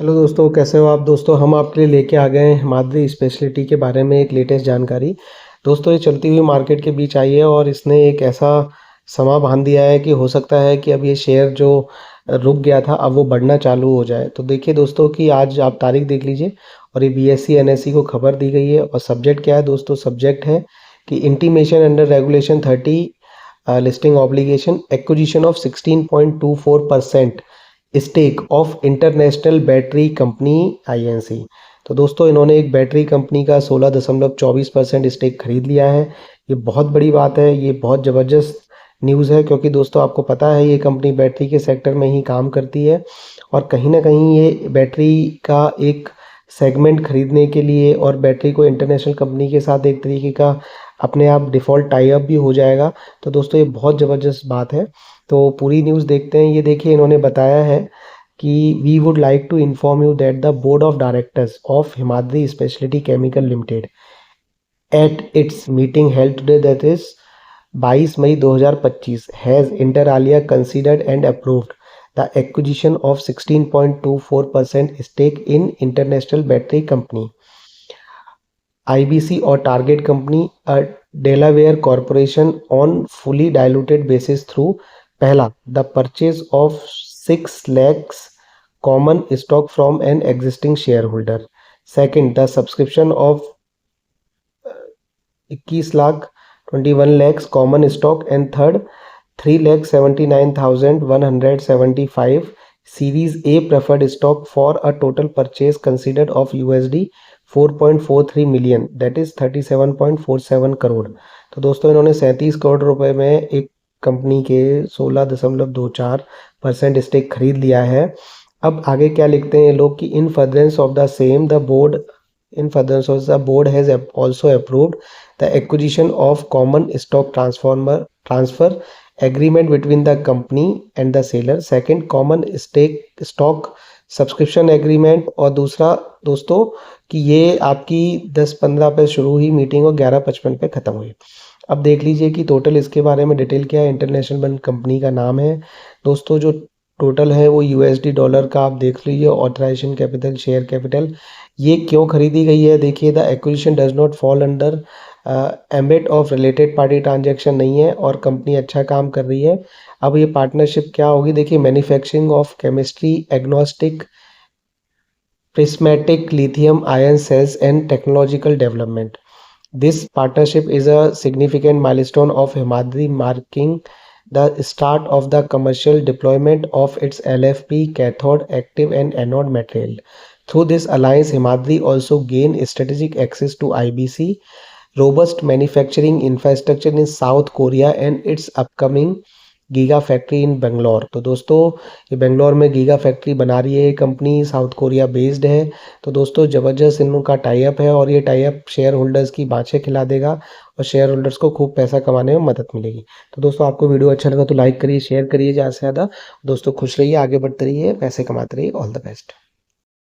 Hello दोस्तों, कैसे हो आप। दोस्तों हम आपके लिए लेके आ गए हैं हिमाद्री स्पेशलिटी के बारे में एक लेटेस्ट जानकारी। दोस्तों ये चलती हुई मार्केट के बीच आई है और इसने एक ऐसा समा बांध दिया है कि हो सकता है कि अब ये शेयर जो रुक गया था अब वो बढ़ना चालू हो जाए। तो देखिए दोस्तों कि आज आप तारीख देख लीजिए और ये बीएसई एनएसई को खबर दी गई है और सब्जेक्ट क्या है दोस्तों। सब्जेक्ट है कि intimation under regulation 30 listing obligation acquisition of 16.24% stake of International Battery Company INC. तो दोस्तों इन्होंने एक बैटरी कंपनी का 16.24% स्टेक खरीद लिया है। ये बहुत बड़ी बात है, ये बहुत ज़बरदस्त न्यूज़ है क्योंकि दोस्तों आपको पता है ये कंपनी बैटरी के सेक्टर में ही काम करती है और कहीं ना कहीं ये बैटरी का एक सेगमेंट खरीदने के लिए और बैटरी को इंटरनेशनल कंपनी के साथ एक तरीके का अपने आप डिफ़ॉल्ट टाई अप भी हो जाएगा। तो दोस्तों ये बहुत ज़बरदस्त बात है। तो पूरी न्यूज़ देखते हैं। ये देखिए इन्होंने बताया है कि we would like to inform you that the board of directors of Himadri Speciality Chemical Limited at its meeting held today that is 22 May 2025 has inter alia considered and approved the acquisition of 16.24% stake in International Battery Company IBC or target company, a Delaware corporation on fully diluted basis through पहला the purchase of 6 lakhs common stock from an existing shareholder. Second, the subscription of 21 lakh 21 lakhs common stock. And third, 3,79,175 Series A preferred stock for a total purchase considered of USD 4.43 million that is 37.47 crore. तो दोस्तों इन्होंने 37 करोड़ रुपए में एक company के 16.24% stake खरीद लिया है। अब आगे क्या लिखते हैं ये लोग कि इन furtherance of the same the board has also approved the acquisition of common stock transfer agreement between the company and the seller. Second, common stock subscription agreement. और दूसरा दोस्तों कि ये आपकी 10:15 पे शुरू हुई मीटिंग और 11:55 पे ख़त्म हुई। अब देख लीजिए कि टोटल इसके बारे में डिटेल क्या है। इंटरनेशनल बैंक कंपनी का नाम है दोस्तों। जो टोटल है वो यूएसडी डॉलर का आप देख लीजिए। ऑथराइजेशन कैपिटल, शेयर कैपिटल, ये क्यों खरीदी गई है देखिए। The acquisition does not fall under ambit of related party transaction नहीं है और कंपनी अच्छा काम कर रही है। अब ये पार्टनरशिप क्या होगी देखिए। Manufacturing of chemistry agnostic prismatic lithium ion cells and technological development. This partnership is a significant milestone of Himadri, marking the start of the commercial deployment of its LFP cathode active and anode material. Through this alliance, Himadri also gain strategic access to IBC, robust manufacturing infrastructure in South Korea and its upcoming giga factory in Bangalore. तो दोस्तों ये बेंगलोर में giga factory बना रही है ये company, south Korea based है। तो दोस्तों ज़बरदस्त इन लोगों का टाई अप है और ये टाई अप शेयर होल्डर्स की बाँछें खिला देगा और शेयर होल्डर्स को खूब पैसा कमाने में मदद मिलेगी। तो दोस्तों आपको वीडियो अच्छा लगा तो लाइक करिए, शेयर करिए ज़्यादा से ज़्यादा। दोस्तों खुश रहिए, आगे बढ़ते रहिए, पैसे कमाते रहिए। All the best.